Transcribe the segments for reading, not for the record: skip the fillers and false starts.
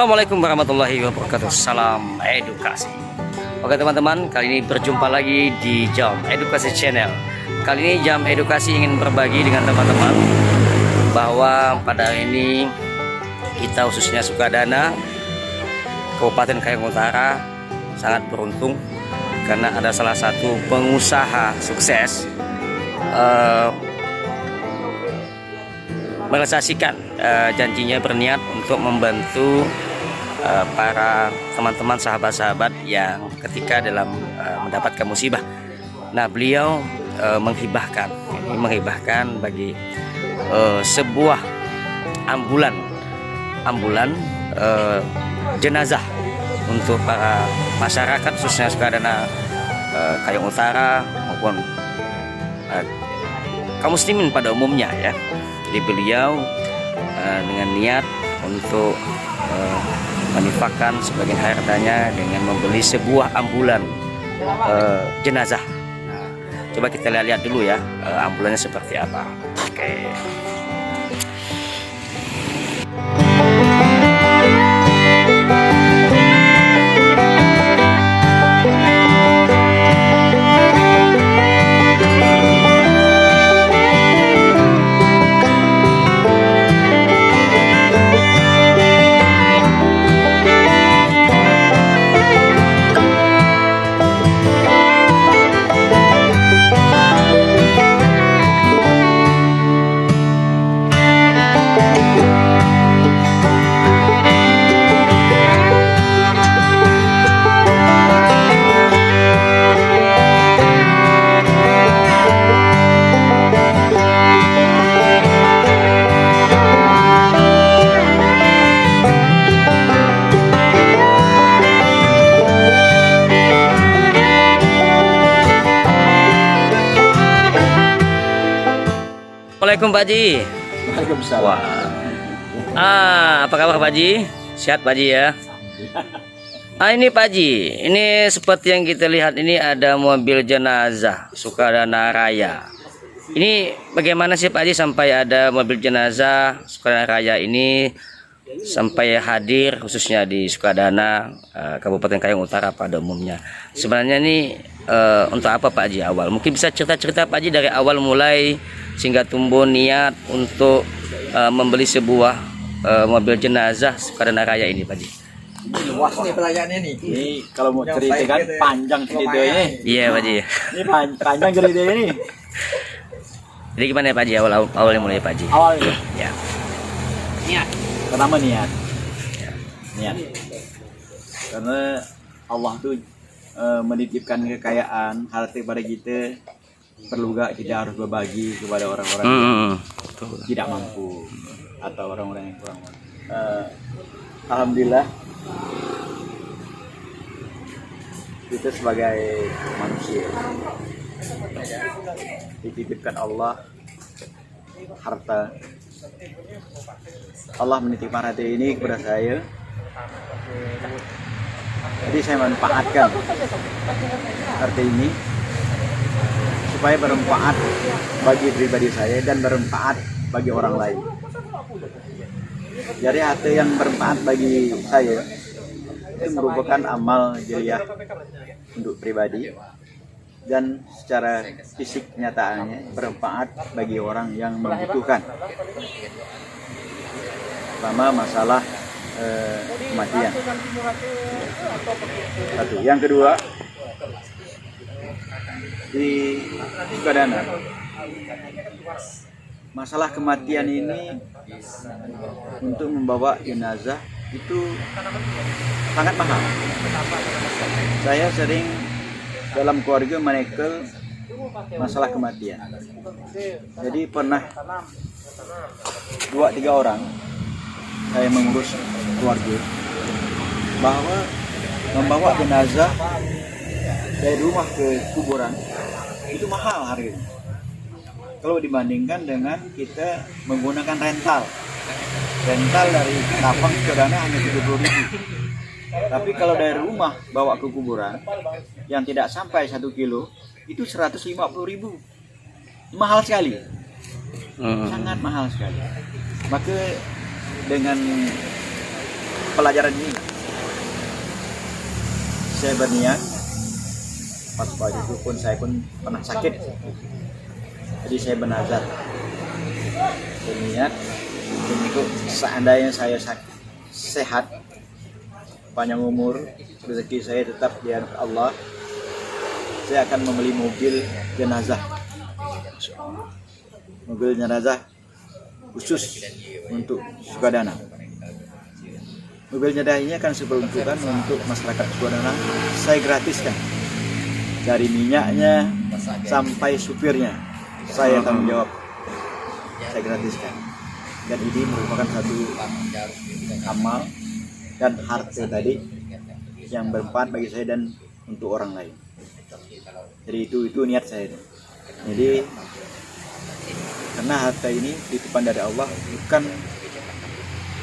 Assalamualaikum warahmatullahi wabarakatuh. Salam edukasi. Oke teman-teman, kali ini berjumpa lagi di Jam Edukasi Channel. Kali ini Jam Edukasi ingin berbagi dengan teman-teman bahwa pada hari ini kita khususnya Sukadana, Kabupaten Kayong Utara sangat beruntung karena ada salah satu pengusaha sukses merealisasikan janjinya berniat untuk membantu para teman-teman sahabat-sahabat yang ketika dalam mendapatkan musibah. Nah, beliau menghibahkan bagi sebuah ambulan jenazah untuk para masyarakat khususnya Sukadana, Kayong Utara maupun kaum muslimin pada umumnya ya. Jadi beliau dengan niat untuk menifakkan sebagian hartanya dengan membeli sebuah ambulan jenazah. Nah, coba kita lihat dulu ya ambulannya seperti apa. Oke. Assalamualaikum Pak Haji. Waalaikumsalam. Apa kabar Pak Haji? Sehat Pak Haji ya? Ini Pak Haji, ini seperti yang kita lihat ini ada mobil jenazah Sukadana Raya. Ini bagaimana sih Pak Haji sampai ada mobil jenazah Sukadana Raya ini sampai hadir khususnya di Sukadana, Kabupaten Kayong Utara pada umumnya. Sebenarnya ini untuk apa Pak Haji awal? Mungkin bisa cerita-cerita Pak Haji dari awal mulai sehingga tumbuh niat untuk membeli sebuah mobil jenazah Sukadana Raya ini Pak Haji. Ini luas nih pelayannya nih. Ini kalau mau cerita kan panjang ceritanya. Iya Pak Haji. Ini panjang ceritanya nih. Jadi gimana ya Pak Haji awalnya mulai Pak Haji? Awalnya Ya. niat. Pertama niat. Ya. Niat. Karena Allah tuh menitipkan kekayaan harta pada kita, perlu gak kita harus berbagi kepada orang-orang yang tidak mampu atau orang-orang yang kurang mampu. Alhamdulillah kita sebagai manusia dititipkan Allah harta. Allah menitipkan harta ini kepada saya, jadi saya manfaatkan harta ini supaya bermanfaat bagi pribadi saya dan bermanfaat bagi orang lain. Jadi harta yang bermanfaat bagi saya itu merupakan amal jariah untuk pribadi dan secara fisik nyatanya bermanfaat bagi orang yang membutuhkan. Pertama masalah kematian. Satu. Yang kedua, di Sukadana masalah kematian ini untuk membawa jenazah itu sangat mahal. Saya sering dalam keluarga menekel masalah kematian. Jadi pernah 2-3 orang saya mengurus keluarga bahwa membawa jenazah dari rumah ke kuburan itu mahal harganya. Kalau dibandingkan dengan kita menggunakan rental dari Tapang Sukadana hanya 70.000. Tapi kalau dari rumah bawa ke kuburan yang tidak sampai 1 kilo itu 150.000. Mahal sekali. Sangat mahal sekali. Maka dengan pelajaran ini saya berniat, pas waktu itu pun saya pun pernah sakit, jadi saya bernazar berniat untuk seandainya saya sehat, panjang umur, rezeki saya tetap di hadapan Allah, saya akan membeli mobil jenazah khusus untuk Sukadana. Mobil jenazah ini akan saya peruntukkan untuk masyarakat Sukadana, saya gratiskan dari minyaknya sampai supirnya, saya tanggung jawab, saya gratiskan. Dan ini merupakan satu amal dan harta tadi yang bermanfaat bagi saya dan untuk orang lain. Jadi itu niat saya. Jadi karena harta ini titipan dari Allah, bukan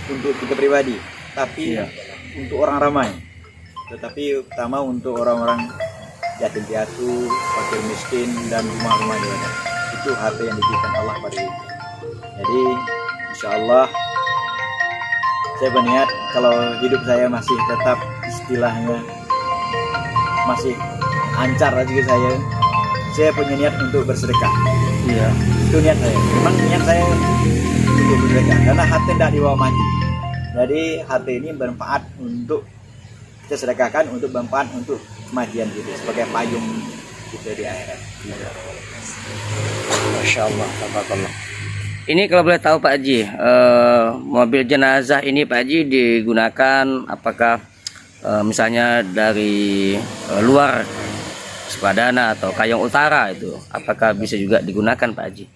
untuk kita pribadi, tapi untuk orang ramai. Tetapi utama untuk orang-orang yatim piatu, fakir miskin, dan rumah-rumah ibadah. Itu harta yang dititipkan Allah pada kita. Jadi insya Allah saya berniat kalau hidup saya masih tetap istilahnya masih lancar rezeki saya punya niat untuk bersedekah. Iya, itu niat saya. Memang niat saya untuk bersedekah karena harta tidak dibawa mati. Jadi harta ini bermanfaat untuk kita sedekahkan, untuk bermanfaat untuk kematian kita sebagai payung kita di akhirat. Iya. Masya Allah, tabarakallah. Ini kalau boleh tahu Pak Haji, mobil jenazah ini Pak Haji digunakan apakah misalnya dari luar Sukadana atau Kayong Utara itu, apakah bisa juga digunakan Pak Haji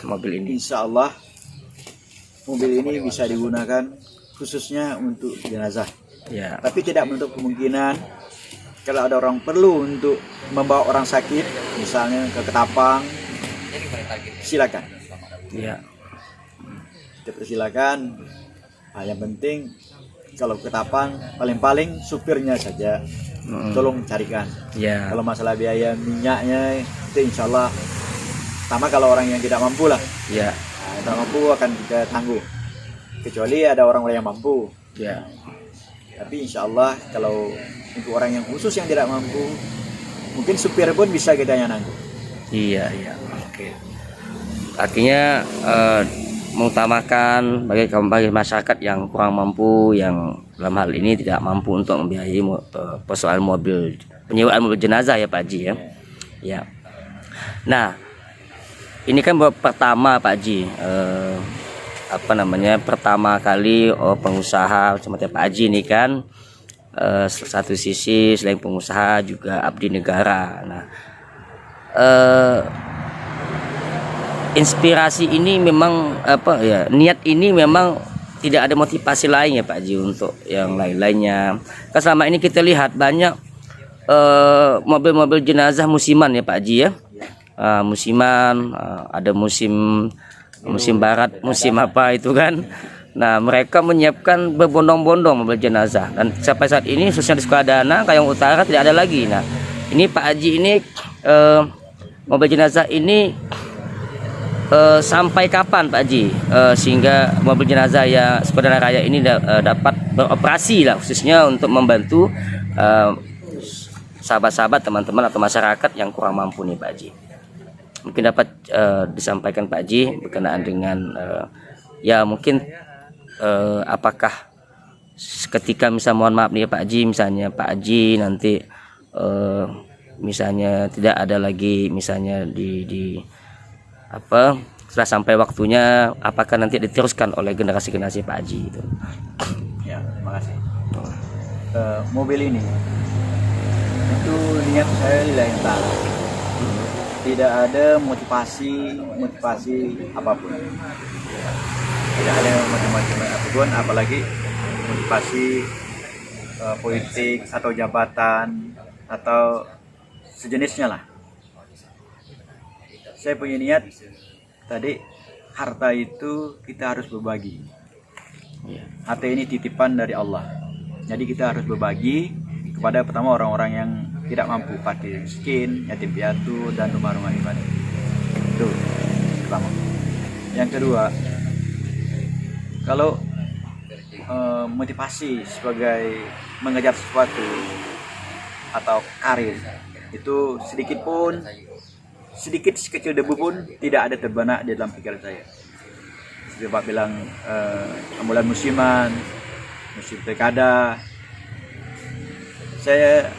mobil ini? Insya Allah mobil ini bisa digunakan khususnya untuk jenazah. Ya. Tapi tidak menutup kemungkinan kalau ada orang perlu untuk membawa orang sakit, misalnya ke Ketapang, silakan. Ya. Kita persilakan. Yang penting kalau ke Ketapang paling-paling supirnya saja tolong carikan. Ya. Kalau masalah biaya minyaknya itu insya Allah sama kalau orang yang tidak mampu lah. Ya. Nah, yang tidak mampu akan kita tangguh. Kecuali ada orang-orang yang mampu. Ya. Tapi insya Allah kalau untuk orang yang khusus yang tidak mampu, mungkin supir pun bisa kita yang nanggung. Iya, iya. Oke. Artinya mengutamakan bagi masyarakat yang kurang mampu, yang dalam hal ini tidak mampu untuk membiayai persoalan penyewaan mobil jenazah ya Pak Haji ya. Ya. Nah, ini kan pertama Pak Haji, pertama kali pengusaha seperti Pak Haji ini kan satu sisi selain pengusaha juga abdi negara. Nah, inspirasi ini memang niat ini memang tidak ada motivasi lain ya Pak Haji untuk yang lain-lainnya. Kan selama ini kita lihat banyak mobil-mobil jenazah musiman ya Pak Haji ya. Musiman, ada musim barat, musim apa itu kan. Nah, mereka menyiapkan berbondong-bondong mobil jenazah dan sampai saat ini khususnya di Sukadana, Kayong Utara tidak ada lagi. Nah, ini Pak Haji ini mobil jenazah ini sampai kapan Pak Haji sehingga mobil jenazah ya Sukadana Raya ini dapat beroperasi lah, khususnya untuk membantu sahabat-sahabat, teman-teman atau masyarakat yang kurang mampu nih Pak Haji. Mungkin dapat disampaikan Pak Haji berkenaan dengan ya mungkin apakah ketika mohon maaf nih Pak Haji, misalnya Pak Haji nanti misalnya tidak ada lagi misalnya setelah sampai waktunya, apakah nanti diteruskan oleh generasi-generasi Pak Haji itu? Ya, terima kasih. Mobil ini itu niat saya lillahi ta'ala. Tidak ada motivasi apapun. Tidak ada motivasi apapun, apalagi motivasi politik atau jabatan atau sejenisnya lah. Saya punya niat tadi, harta itu kita harus berbagi. Harta ini titipan dari Allah. Jadi kita harus berbagi kepada pertama orang-orang yang tidak mampu, fakir miskin, yatim piatu, dan rumah-rumah ibadah. Itu pertama. Yang kedua, kalau motivasi sebagai mengejar sesuatu atau karir itu sedikit sekecil debu pun tidak ada terbenak di dalam pikiran saya. Seperti Pak bilang, ambulan musiman, musim pilkada. Saya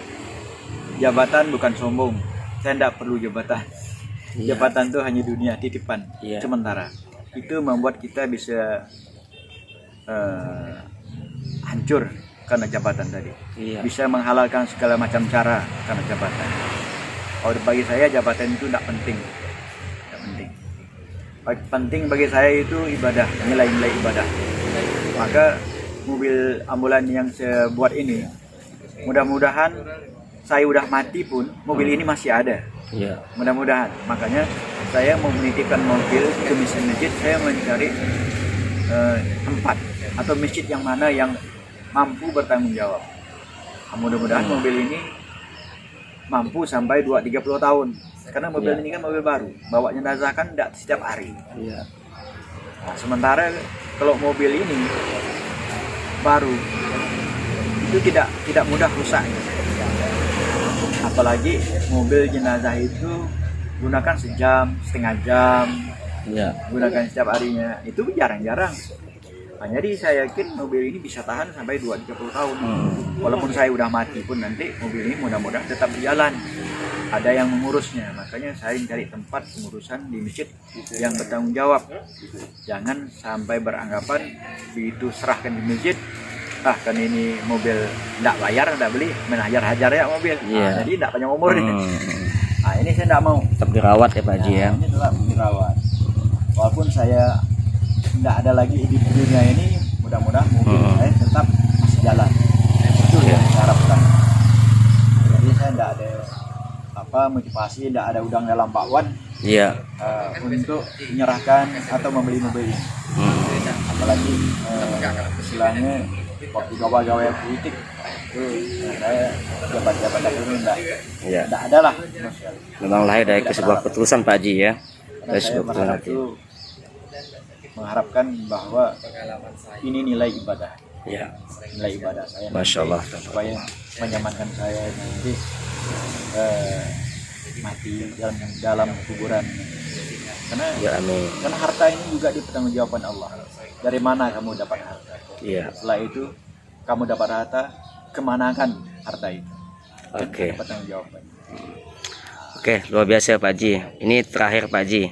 jabatan bukan sombong, saya tidak perlu jabatan. Jabatan itu hanya dunia titipan sementara. Itu membuat kita bisa hancur karena jabatan tadi. Bisa menghalalkan segala macam cara karena jabatan. Kalau bagi saya jabatan itu tidak penting. Penting bagi saya itu ibadah, nilai-nilai ibadah. Maka mobil ambulan yang saya buat ini, mudah-mudahan saya udah mati pun mobil ini masih ada. Mudah-mudahan. Makanya saya mau menitipkan mobil ke masjid, saya mencari tempat atau masjid yang mana yang mampu bertanggung jawab. Mudah-mudahan mobil ini mampu sampai 2-30 tahun. Karena mobil ini kan mobil baru, bawa jenazah kan tidak setiap hari. Nah, sementara kalau mobil ini baru itu tidak mudah rusak. Apalagi mobil jenazah itu gunakan sejam, setengah jam, gunakan setiap harinya, itu jarang-jarang. Nah, jadi saya yakin mobil ini bisa tahan sampai 2-30 tahun. Walaupun saya udah mati pun nanti mobil ini mudah-mudahan tetap berjalan. Ada yang mengurusnya, makanya saya cari tempat pengurusan di masjid yang bertanggung jawab. Jangan sampai beranggapan begitu serahkan di masjid, kan ini mobil tidak bayar, tidak beli, menajar-hajar ya mobil. Nah, jadi tidak panjang umur ini. Nah, ini saya tidak mau. Tetap dirawat ya Pak Haji ya. Ini tetap dirawat. Walaupun saya tidak ada lagi di dunia ini, mudah-mudahan mobil saya tetap masih jalan. Itu yang saya harapkan. Jadi saya tidak ada motivasi, tidak ada udang dalam bakwan untuk menyerahkan atau membeli mobil ini. Apalagi istilahnya waktu gawe-gawe politik itu saya jabat-jabat itu tidak ada lah. Memang lahir dari sebuah keputusan Pak Haji ya. Dari sebuah keputusan itu mengharapkan bahwa ini nilai ibadah. Nilai ibadah saya. Masya Allah. Supaya menyamankan saya nanti mati dalam kuburan. Karena karena harta ini juga dipertanggungjawaban Allah. Dari mana kamu dapat harta? Setelah itu kamu dapat harta, kemanakan harta itu? Pertanggungjawaban. Luar biasa Pak Haji. Ini terakhir Pak Haji.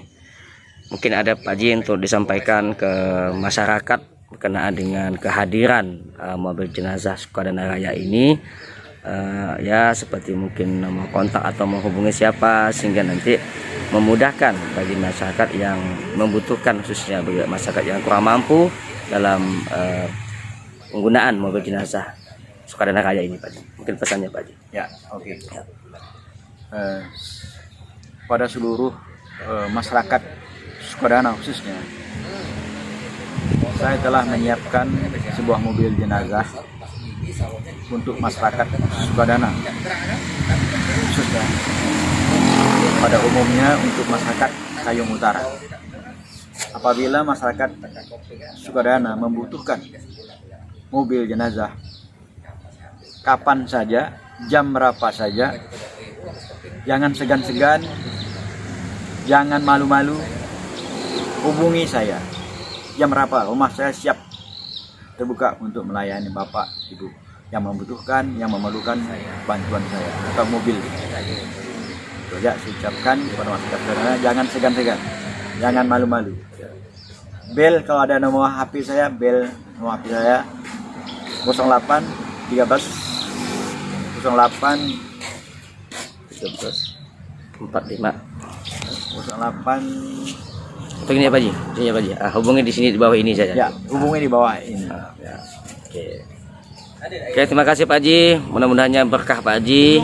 Mungkin ada Pak Haji untuk disampaikan ke masyarakat berkenaan dengan kehadiran mobil jenazah Sukadana Raya ini. Ya seperti mungkin nomor kontak atau menghubungi siapa sehingga nanti memudahkan bagi masyarakat yang membutuhkan, khususnya bagi masyarakat yang kurang mampu dalam penggunaan mobil jenazah Sukadana Raya ini Pak Haji. Mungkin pesannya Pak Haji. Pada seluruh masyarakat Sukadana khususnya, saya telah menyiapkan sebuah mobil jenazah untuk masyarakat Sukadana khususnya, pada umumnya untuk masyarakat Kayong Utara. Apabila masyarakat Sukadana membutuhkan mobil jenazah, kapan saja, jam berapa saja, jangan segan-segan, jangan malu-malu, hubungi saya. Jam berapa, rumah saya siap terbuka untuk melayani Bapak Ibu yang membutuhkan, yang memerlukan bantuan saya atau mobil. Itu aja saya ucapkan kepada masyarakat Sukadana, jangan segan-segan, jangan malu-malu. Bel kalau ada nomor HP saya, bel nomor HP saya 08 13 08 45 08. Atau ini Pak Haji? Ini Pak Haji. Hubungi di sini di bawah ini saja. Ya, hubungi di bawah ini. Oke, terima kasih Pak Haji. Mudah-mudahannya berkah Pak Haji,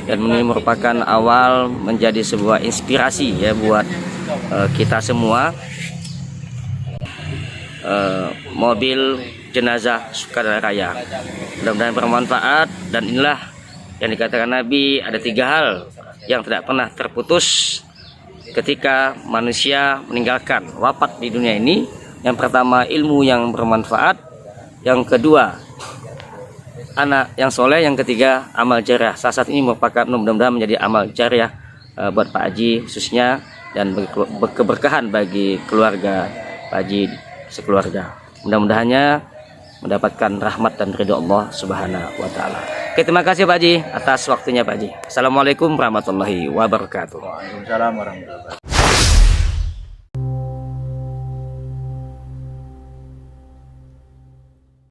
dan ini merupakan awal menjadi sebuah inspirasi ya buat kita semua. Mobil jenazah Sukadana Raya. Mudah-mudahan bermanfaat, dan inilah yang dikatakan Nabi, ada 3 hal yang tidak pernah terputus ketika manusia meninggalkan wafat di dunia ini. Yang pertama, ilmu yang bermanfaat. yang kedua anak yang soleh, yang ketiga amal jariah. Salah satu ini merupakan mudah-mudahan menjadi amal jariah buat Pak Haji khususnya, dan berkeberkahan bagi keluarga Pak Haji sekeluarga. Mudah-mudahannya mendapatkan rahmat dan ridho Allah Subhanahu wa taala. Oke, terima kasih Pak Haji atas waktunya Pak Haji. Assalamualaikum warahmatullahi wabarakatuh. Waalaikumsalam warahmatullahi wabarakatuh.